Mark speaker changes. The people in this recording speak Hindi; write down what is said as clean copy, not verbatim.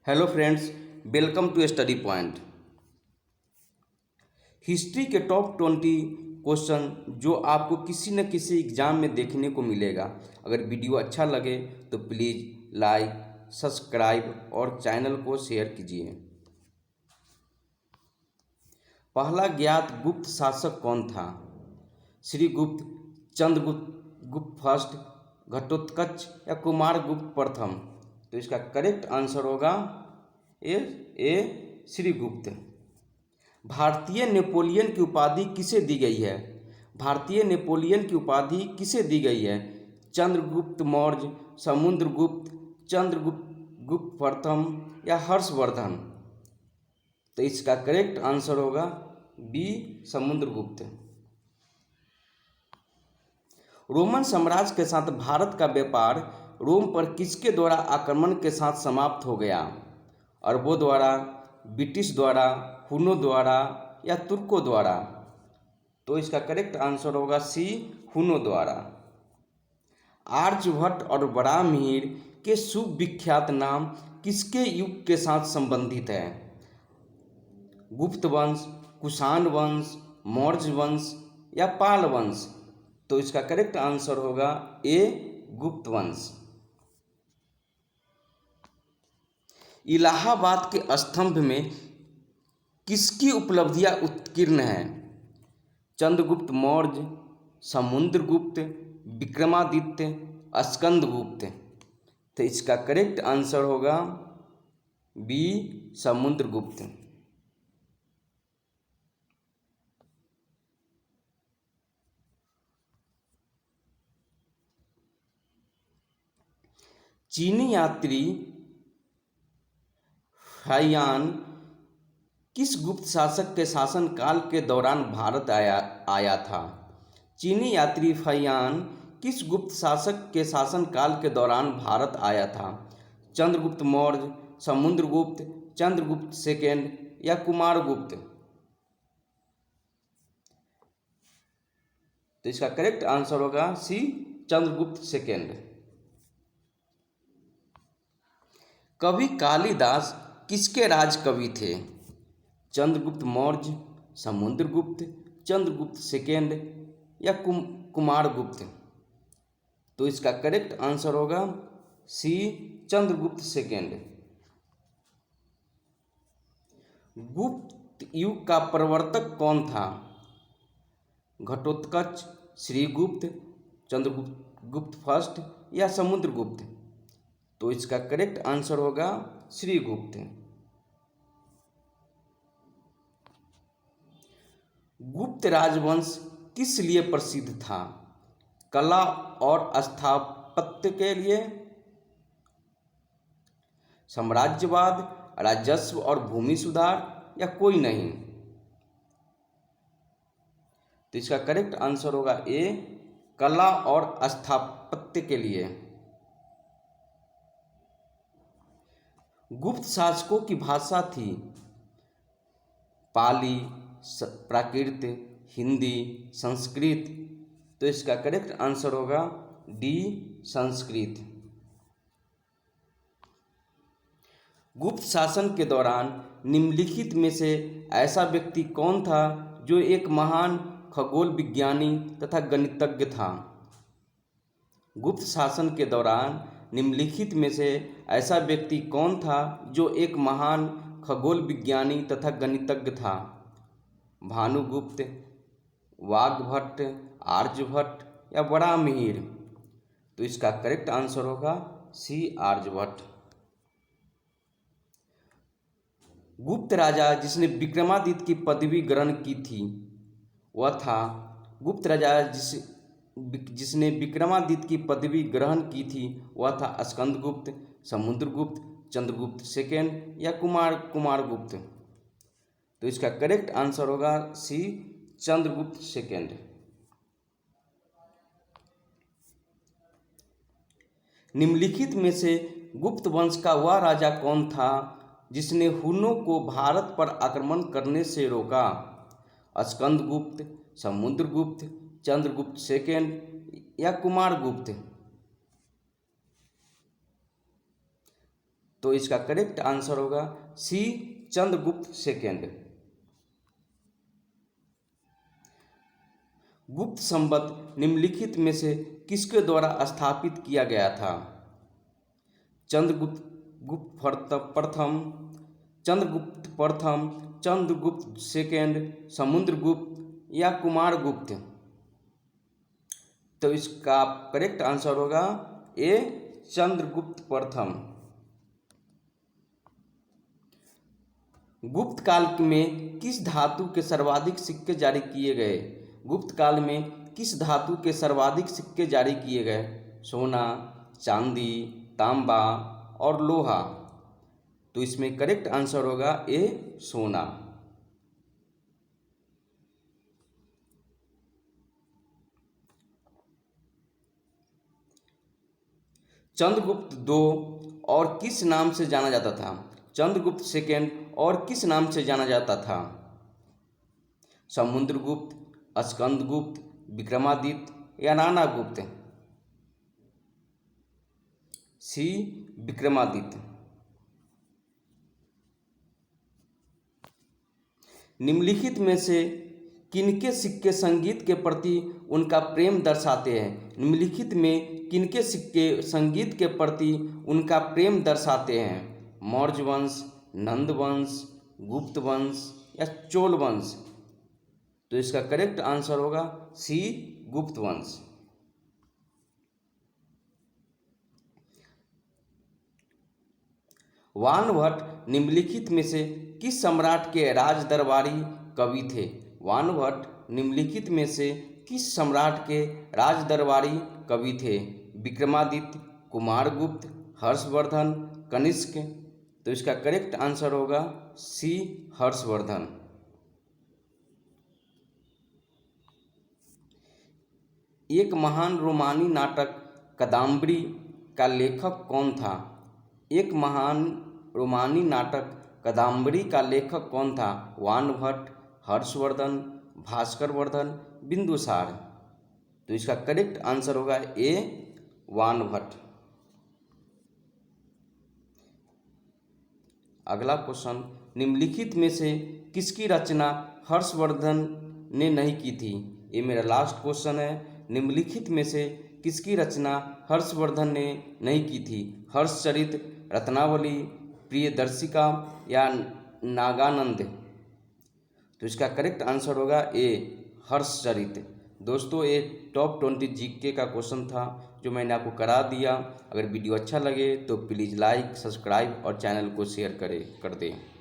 Speaker 1: Hello friends, welcome to Study Point. History के टॉप 20 क्वेश्चन जो आपको किसी न किसी एग्जाम में देखने को मिलेगा। अगर वीडियो अच्छा लगे तो प्लीज़ लाइक, सब्सक्राइब और चैनल को शेयर कीजिए। पहला ज्ञात गुप्त शासक कौन था? श्रीगुप्त, चंद्रगुप्त, गुप्त फर्स्ट, घटोत्कच या कुमारगुप्त प्रथम? तो इसका करेक्ट आंसर होगा ए श्रीगुप्त। भारतीय नेपोलियन की उपाधि किसे दी गई है? भारतीय नेपोलियन की उपाधि किसे दी गई है? चंद्रगुप्त मौर्य, समुद्रगुप्त, चंद्रगुप्त गुप्त प्रथम या हर्षवर्धन? तो इसका करेक्ट आंसर होगा बी समुद्रगुप्त। रोमन साम्राज्य के साथ भारत का व्यापार रोम पर किसके द्वारा आक्रमण के साथ समाप्त हो गया? अरबों द्वारा, ब्रिटिश द्वारा, हुनों द्वारा या तुर्कों द्वारा? तो इसका करेक्ट आंसर होगा सी हुनों द्वारा। आर्यभट्ट और बराहमिहिर के सुविख्यात नाम किसके युग के साथ संबंधित है? गुप्त वंश, कुषाण वंश, मौर्य वंश या पाल वंश? तो इसका करेक्ट आंसर होगा ए गुप्त वंश। इलाहाबाद के स्तंभ में किसकी उपलब्धियां उत्कीर्ण हैं? चंद्रगुप्त मौर्य, समुद्रगुप्त, विक्रमादित्य, स्कंदगुप्त? तो इसका करेक्ट आंसर होगा बी समुद्रगुप्त। चीनी यात्री हायान किस गुप्त शासक के शासनकाल के दौरान भारत आया था? चीनी यात्री फैयान किस गुप्त शासक के शासनकाल के दौरान भारत आया था? चंद्रगुप्त मौर्य, समुद्रगुप्त, चंद्रगुप्त सेकेंड या कुमारगुप्त? तो इसका करेक्ट आंसर होगा सी चंद्रगुप्त सेकेंड। कवि कालिदास किसके राज कवि थे? चंद्रगुप्त मौर्य, समुद्रगुप्त, चंद्रगुप्त सेकेंड या कुमारगुप्त? तो इसका करेक्ट आंसर होगा सी चंद्रगुप्त सेकेंड। गुप्त युग का प्रवर्तक कौन था? घटोत्कच, श्रीगुप्त, चंद्रगुप्त गुप्त फर्स्ट या समुद्रगुप्त? तो इसका करेक्ट आंसर होगा श्रीगुप्त। गुप्त राजवंश किस लिए प्रसिद्ध था? कला और स्थापत्य के लिए, साम्राज्यवाद, राजस्व और भूमि सुधार या कोई नहीं? तो इसका करेक्ट आंसर होगा ए कला और स्थापत्य के लिए। गुप्त शासकों की भाषा थी पाली, प्राकृत, हिंदी, संस्कृत? तो इसका करेक्ट आंसर होगा डी संस्कृत। गुप्त शासन के दौरान निम्नलिखित में से ऐसा व्यक्ति कौन था जो एक महान खगोल विज्ञानी तथा गणितज्ञ था? गुप्त शासन के दौरान निम्नलिखित में से ऐसा व्यक्ति कौन था जो एक महान खगोल विज्ञानी तथा गणितज्ञ था? भानुगुप्त, वाग्भट, आर्यभट्ट या बराहमिहिर? तो इसका करेक्ट आंसर होगा सी आर्यभट्ट। गुप्त राजा जिसने विक्रमादित्य की पदवी ग्रहण की थी वह था गुप्त राजा जिसने विक्रमादित्य की पदवी ग्रहण की थी वह था स्कंदगुप्त, समुद्रगुप्त, चंद्रगुप्त सेकेंड या कुमारगुप्त? तो इसका करेक्ट आंसर होगा सी चंद्रगुप्त सेकेंड। निम्नलिखित में से गुप्त वंश का वह राजा कौन था जिसने हुनों को भारत पर आक्रमण करने से रोका? स्कंदगुप्त, समुद्रगुप्त, चंद्रगुप्त सेकेंड या कुमारगुप्त? तो इसका करेक्ट आंसर होगा सी चंद्रगुप्त सेकेंड। गुप्त संवत निम्नलिखित में से किसके द्वारा स्थापित किया गया था? चंद्रगुप्त प्रथम, चंद्रगुप्त प्रथम, चंद्रगुप्त सेकेंड, समुद्रगुप्त या कुमारगुप्त? तो इसका करेक्ट आंसर होगा ए चंद्रगुप्त प्रथम। गुप्त काल में किस धातु के सर्वाधिक सिक्के जारी किए गए? गुप्त काल में किस धातु के सर्वाधिक सिक्के जारी किए गए? सोना, चांदी, तांबा और लोहा? तो इसमें करेक्ट आंसर होगा ए सोना। चंद्रगुप्त दो और किस नाम से जाना जाता था? चंद्रगुप्त सेकेंड और किस नाम से जाना जाता था? समुद्रगुप्त, स्कंदगुप्त, विक्रमादित्य या नानागुप्त? सी विक्रमादित्य। निम्नलिखित में से किनके सिक्के संगीत के प्रति उनका प्रेम दर्शाते हैं? निम्नलिखित में किनके सिक्के संगीत के प्रति उनका प्रेम दर्शाते हैं? मौर्य वंश, नंद वंश, गुप्त वंश या चोल वंश? तो इसका करेक्ट आंसर होगा सी गुप्त वंश। वानभट्ट निम्नलिखित में से किस सम्राट के राज दरबारी कवि थे? वानभट्ट निम्नलिखित में से किस सम्राट के राज दरबारी कवि थे? विक्रमादित्य, कुमारगुप्त, हर्षवर्धन, कनिष्क? तो इसका करेक्ट आंसर होगा सी हर्षवर्धन। एक महान रोमानी नाटक कादम्बरी का लेखक कौन था? एक महान रोमानी नाटक कादम्बरी का लेखक कौन था? वानभट्ट, हर्षवर्धन, भास्करवर्धन, बिंदुसार? तो इसका करेक्ट आंसर होगा ए वानभट्ट। अगला क्वेश्चन, निम्नलिखित में से किसकी रचना हर्षवर्धन ने नहीं की थी? ये मेरा लास्ट क्वेश्चन है। निम्नलिखित में से किसकी रचना हर्षवर्धन ने नहीं की थी? हर्षचरित, रत्नावली, प्रियदर्शिका या नागानंद? तो इसका करेक्ट आंसर होगा ए हर्षचरित। दोस्तों, ये टॉप 20 जीके का क्वेश्चन था जो मैंने आपको करा दिया। अगर वीडियो अच्छा लगे तो प्लीज़ लाइक, सब्सक्राइब और चैनल को शेयर कर दें।